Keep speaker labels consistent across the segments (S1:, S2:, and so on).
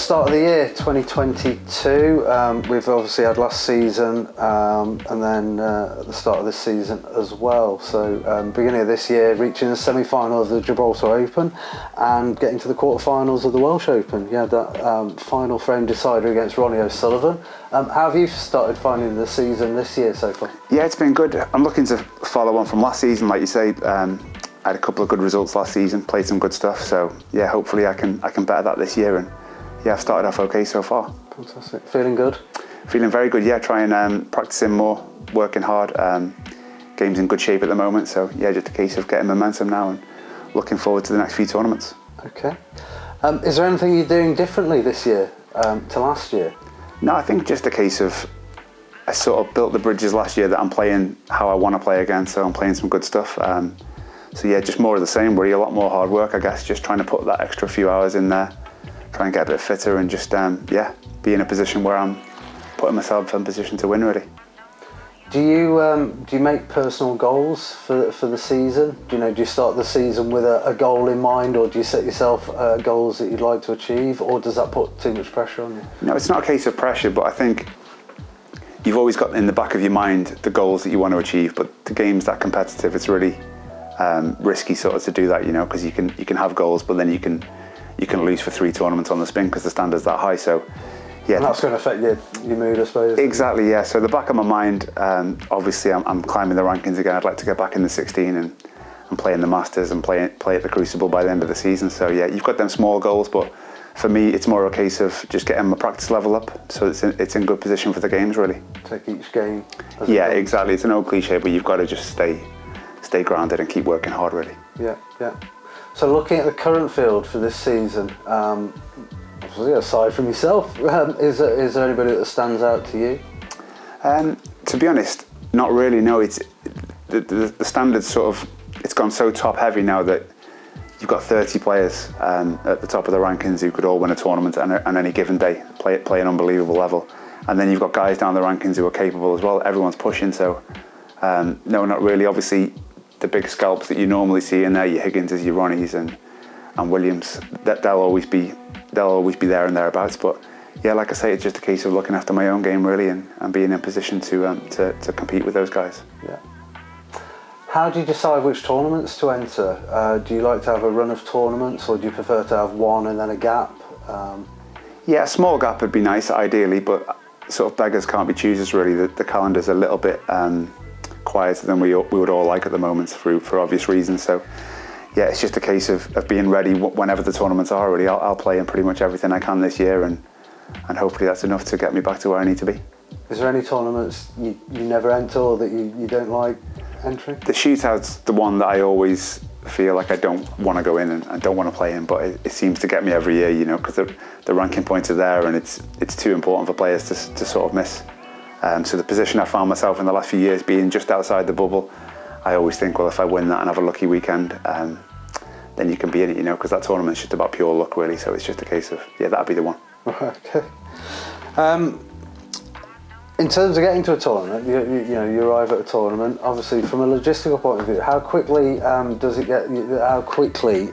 S1: start of the year 2022. We've obviously had last season and then at the start of this season as well. So beginning of this year, reaching the semi-final of the Gibraltar Open and getting to the quarterfinals of the Welsh Open. You had that final frame decider against Ronnie O'Sullivan. How have you started finding the season this year so far?
S2: Yeah, it's been good. I'm looking to follow on from last season, like you say. I had a couple of good results last season, played some good stuff. So yeah, hopefully I can better that this year. And yeah, I've started off okay so far.
S1: Fantastic. Feeling good?
S2: Feeling very good, yeah. Trying practicing more, working hard. Game's in good shape at the moment. So yeah, just a case of getting momentum now and looking forward to the next few tournaments.
S1: Okay. Is there anything you're doing differently this year to last year?
S2: No, I think just a case of I sort of built the bridges last year that I'm playing how I want to play again. So I'm playing some good stuff. So yeah, just more of the same, really. A lot more hard work, I guess. Just trying to put that extra few hours in there, try and get a bit fitter, and just yeah, be in a position where I'm putting myself in position to win, really.
S1: Do you make personal goals for the season? Do you start the season with a goal in mind, or do you set yourself goals that you'd like to achieve, or does that put too much pressure on you?
S2: No, it's not a case of pressure, but I think you've always got in the back of your mind the goals that you want to achieve. But the game's that competitive, it's really risky sort of to do that, because you can have goals, but then you can lose for 3 tournaments on the spin because the standard's that high. So yeah,
S1: and that's going to affect your mood, I suppose.
S2: Exactly, yeah. So the back of my mind, obviously I'm climbing the rankings again. I'd like to get back in the 16 and play in the Masters and play at the Crucible by the end of the season. So yeah, you've got them small goals, but for me it's more a case of just getting my practice level up, so it's in good position for the games, really.
S1: Take each game.
S2: Yeah, exactly. It's an old cliche, but you've got to just stay grounded and keep working hard, really.
S1: Yeah. So looking at the current field for this season, aside from yourself, is there anybody that stands out to you?
S2: To be honest, not really. No, it's the standards sort of, it's gone so top heavy now that you've got 30 players at the top of the rankings who could all win a tournament on any given day, play an unbelievable level, and then you've got guys down the rankings who are capable as well. Everyone's pushing, so no, not really. Obviously, the big scalps that you normally see in there, your Higginses, your Ronnies, and Williams, they'll always be there and thereabouts. But yeah, like I say, it's just a case of looking after my own game, really, and being in position to compete with those guys.
S1: Yeah. How do you decide which tournaments to enter? Do you like to have a run of tournaments, or do you prefer to have one and then a gap?
S2: Yeah, a small gap would be nice, ideally, but sort of beggars can't be choosers, really. The calendar's a little bit quieter than we would all like at the moment for obvious reasons. So yeah, it's just a case of being ready whenever the tournaments are, really. I'll play in pretty much everything I can this year, and hopefully that's enough to get me back to where I need to be.
S1: Is there any tournaments you never enter, or that you don't like entering?
S2: The shootout's the one that I always feel like I don't want to go in and I don't want to play in, but it seems to get me every year, because the ranking points are there, and it's too important for players to sort of miss. So the position I found myself in the last few years being just outside the bubble, I always think, well, if I win that and have a lucky weekend, then you can be in it, because that tournament's just about pure luck, really. So it's just a case of, yeah, that'd be the one.
S1: Okay. In terms of getting to a tournament, you arrive at a tournament. Obviously, from a logistical point of view, how quickly How quickly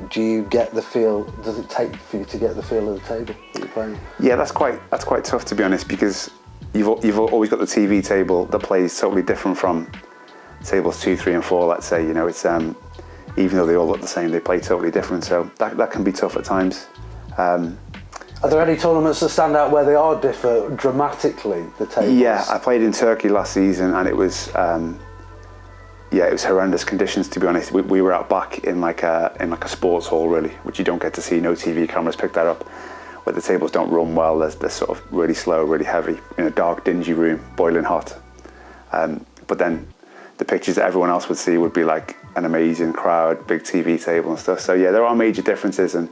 S1: do you get the feel? Does it take for you to get the feel of the table that you're playing?
S2: Yeah, that's quite tough, to be honest, because you've always got the TV table that plays totally different from tables 2, 3, and 4. Let's say, it's even though they all look the same, they play totally different. So that can be tough at times.
S1: Are there any tournaments that stand out where they are differ dramatically, the tables?
S2: Yeah, I played in Turkey last season, and it was it was horrendous conditions, to be honest. We were out back in like a sports hall, really, which you don't get to see. No TV cameras pick that up. Where the tables don't run well, they're sort of really slow, really heavy, in a dark, dingy room, boiling hot. But then the pictures that everyone else would see would be like an amazing crowd, big TV table and stuff. So yeah, there are major differences, and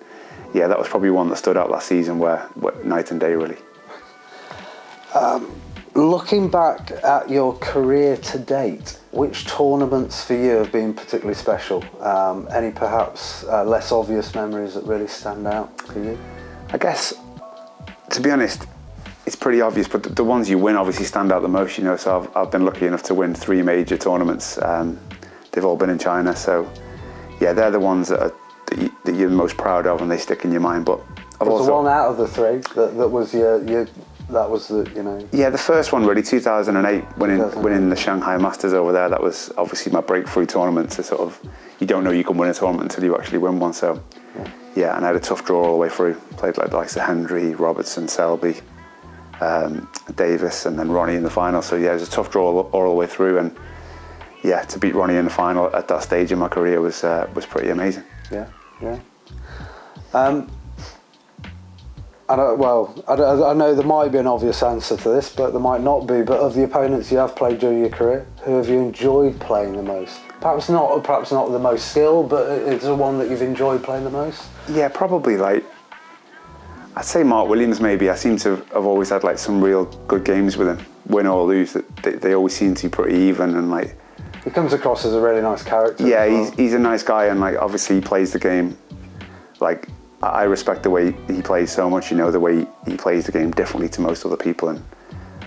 S2: yeah, that was probably one that stood out last season, where night and day, really.
S1: Looking back at your career to date, which tournaments for you have been particularly special? Any perhaps less obvious memories that really stand out for you?
S2: I guess, to be honest, it's pretty obvious, but the ones you win obviously stand out the most, So I've been lucky enough to win 3 major tournaments. They've all been in China, so yeah, they're the ones that you're most proud of and they stick in your mind. But
S1: Was the one out of the three that was your that was the, you know?
S2: Yeah, the first one really, 2008, winning the Shanghai Masters over there. That was obviously my breakthrough tournament. To sort of, you don't know you can win a tournament until you actually win one. So, yeah, and I had a tough draw all the way through. Played like the likes of Hendry, Robertson, Selby, Davis, and then Ronnie in the final. So yeah, it was a tough draw all the way through, and yeah, to beat Ronnie in the final at that stage in my career was pretty amazing.
S1: Yeah. I know there might be an obvious answer to this, but there might not be. But of the opponents you have played during your career, who have you enjoyed playing the most? Perhaps not the most skilled, but is there one that you've enjoyed playing the most?
S2: Yeah, probably like, I'd say Mark Williams maybe. I seem to have always had like some real good games with him, win or lose. They always seem to be pretty even, and like.
S1: He comes across as a really nice character.
S2: Yeah, he's a nice guy, and like obviously he plays the game like. I respect the way he plays so much, you know, the way he plays the game differently to most other people, and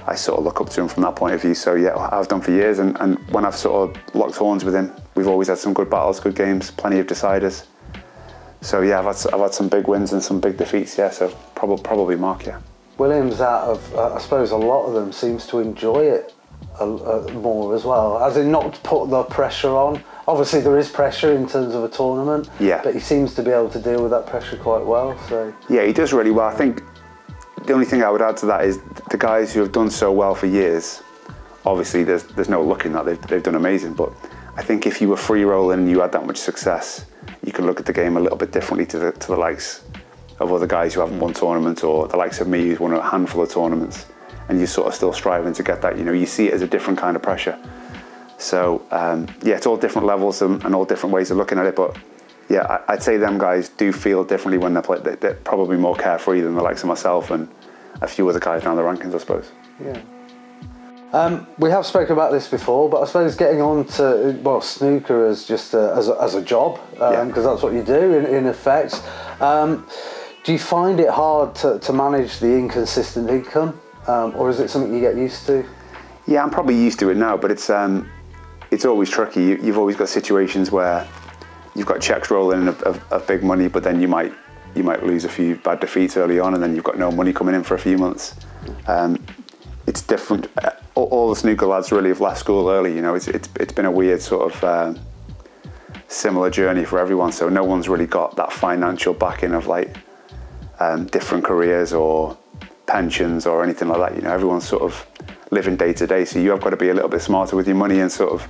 S2: I sort of look up to him from that point of view. So yeah, I've done for years, and when I've sort of locked horns with him, we've always had some good battles, good games, plenty of deciders. So yeah, I've had some big wins and some big defeats, yeah, so probably Mark, yeah.
S1: Williams, out of, I suppose a lot of them, seems to enjoy it more as well, as in not to put the pressure on. Obviously there is pressure in terms of a tournament, but he seems to be able to deal with that pressure quite well. So
S2: yeah, he does really well. I think the only thing I would add to that is the guys who have done so well for years, obviously there's no looking that they've done amazing, but I think if you were free rolling and you had that much success, you can look at the game a little bit differently to the likes of other guys who haven't won tournaments, or the likes of me who's won a handful of tournaments, and you're sort of still striving to get that. You know, you see it as a different kind of pressure. So yeah, it's all different levels and all different ways of looking at it. But yeah, I'd say them guys do feel differently when they're probably more carefree than the likes of myself and a few other guys down the rankings, I suppose.
S1: Yeah. We have spoken about this before, but I suppose getting on to snooker as just as a job, because that's what you do in effect. Do you find it hard to manage the inconsistent income, or is it something you get used to?
S2: Yeah, I'm probably used to it now, but it's always tricky. You've always got situations where you've got checks rolling in of big money, but then you might lose a few bad defeats early on, and then you've got no money coming in for a few months. It's different. All the snooker lads really have left school early. You know, it's been a weird sort of similar journey for everyone. So no one's really got that financial backing of like different careers or pensions or anything like that. You know, everyone's sort of living day to day, so you have got to be a little bit smarter with your money and sort of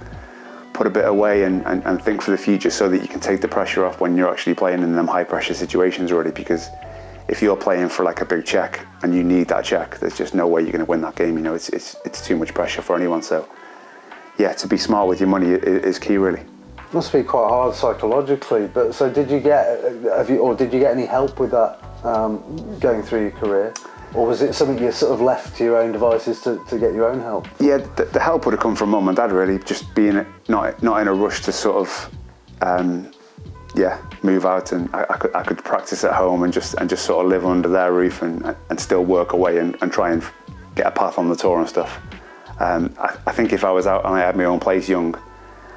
S2: put a bit away and think for the future so that you can take the pressure off when you're actually playing in them high pressure situations already. Because if you're playing for like a big check and you need that check, there's just no way you're going to win that game. You know, it's too much pressure for anyone. So yeah, to be smart with your money is key, really.
S1: Must be quite hard psychologically. But so did you get any help with that going through your career? Or was it something you sort of left to your own devices to get your own help? Yeah,
S2: the help would have come from mum and dad, really, just being not in a rush to sort of move out, and I could practice at home and just sort of live under their roof and still work away and try and get a path on the tour and stuff. I think if I was out and I had my own place young,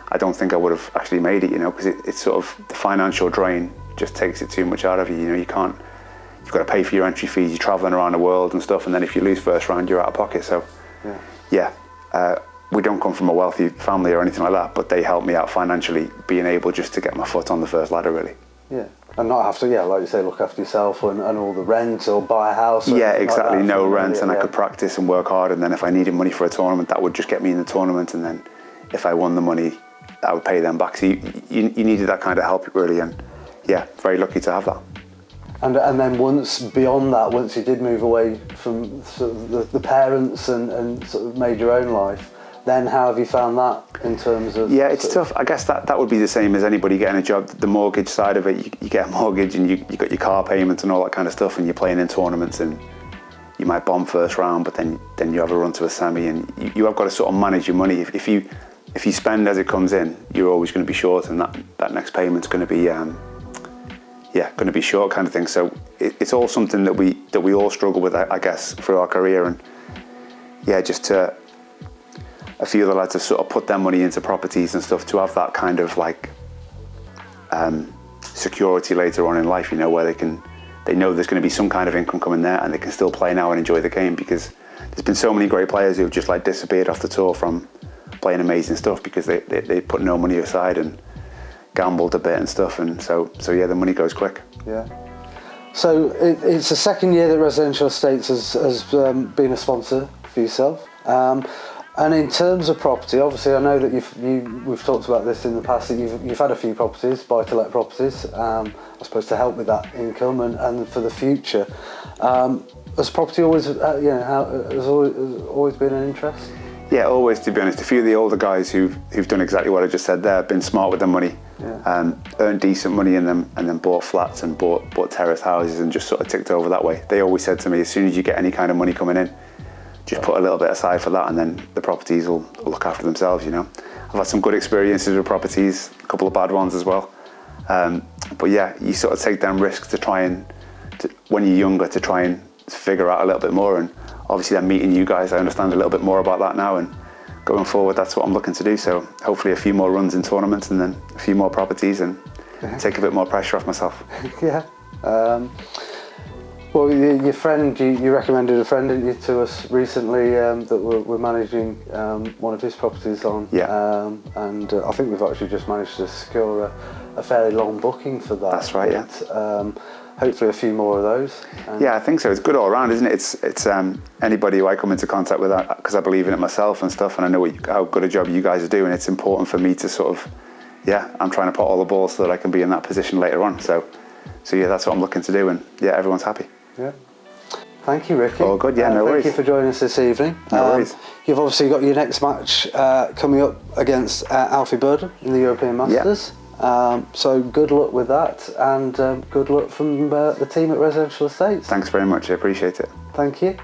S2: I don't think I would have actually made it, you know, because it's sort of the financial drain just takes it too much out of you. You know, you've got to pay for your entry fees, you're travelling around the world and stuff, and then if you lose first round, you're out of pocket. So, we don't come from a wealthy family or anything like that, but they helped me out financially, being able just to get my foot on the first ladder, really. Yeah, and not have to, like you say, look after yourself and all the rent or buy a house. Yeah, exactly, like no rent, and I could practice and work hard, and then if I needed money for a tournament, that would just get me in the tournament, and then if I won the money, I would pay them back. So you needed that kind of help, really, and yeah, very lucky to have that.
S1: And then once you did move away from sort of the parents and sort of made your own life, then how have you found that in terms of...
S2: Yeah, it's tough. I guess that would be the same as anybody getting a job. The mortgage side of it, you get a mortgage and you got your car payments and all that kind of stuff, and you're playing in tournaments and you might bomb first round, but then you have a run to a semi, and you have got to sort of manage your money. If you spend as it comes in, you're always going to be short, and that next payment's going to be... going to be short, kind of thing. So it's all something that we all struggle with, I guess, through our career. And yeah, just a few of the lads have sort of put their money into properties and stuff to have that kind of like security later on in life, you know, where they can they know there's going to be some kind of income coming there, and they can still play now and enjoy the game, because there's been so many great players who've just like disappeared off the tour from playing amazing stuff because they put no money aside and gambled a bit and stuff, and so yeah, the money goes quick.
S1: Yeah. So it's the second year that Residential Estates has been a sponsor for yourself. And in terms of property, obviously I know that we've talked about this in the past, that you've had a few properties, buy-to-let properties, I suppose to help with that income and for the future. Has property always, has always been an interest?
S2: Yeah, always, to be honest. A few of the older guys who've done exactly what I just said there, been smart with their money, earned decent money in them, and then bought flats and bought terraced houses and just sort of ticked over that way. They always said to me, as soon as you get any kind of money coming in, just put a little bit aside for that, and then the properties will look after themselves, you know. I've had some good experiences with properties, a couple of bad ones as well. But yeah, you sort of take them risks to try and, when you're younger, to try and figure out a little bit more. And obviously then meeting you guys, I understand a little bit more about that now, and going forward, that's what I'm looking to do. So hopefully a few more runs in tournaments and then a few more properties, and take a bit more pressure off myself.
S1: Yeah. Well, your friend, you recommended a friend, didn't you, to us recently, that we're managing one of his properties on.
S2: Yeah.
S1: And I think we've actually just managed to secure a fairly long booking for that.
S2: That's right, yeah.
S1: Hopefully a few more of those.
S2: Yeah, I think so. It's good all around, isn't it? It's anybody who I come into contact with, because I believe in it myself and stuff, and I know how good a job you guys are doing. It's important for me to sort of, I'm trying to put all the balls so that I can be in that position later on. So yeah, that's what I'm looking to do, and yeah, everyone's happy.
S1: Yeah. Thank you, Ricky.
S2: All good, yeah, no worries.
S1: Thank you for joining us this evening.
S2: No worries.
S1: You've obviously got your next match coming up against Alfie Burden in the European Masters. Yeah. So good luck with that, and good luck from the team at Residential Estates.
S2: Thanks very much, I appreciate it.
S1: Thank you.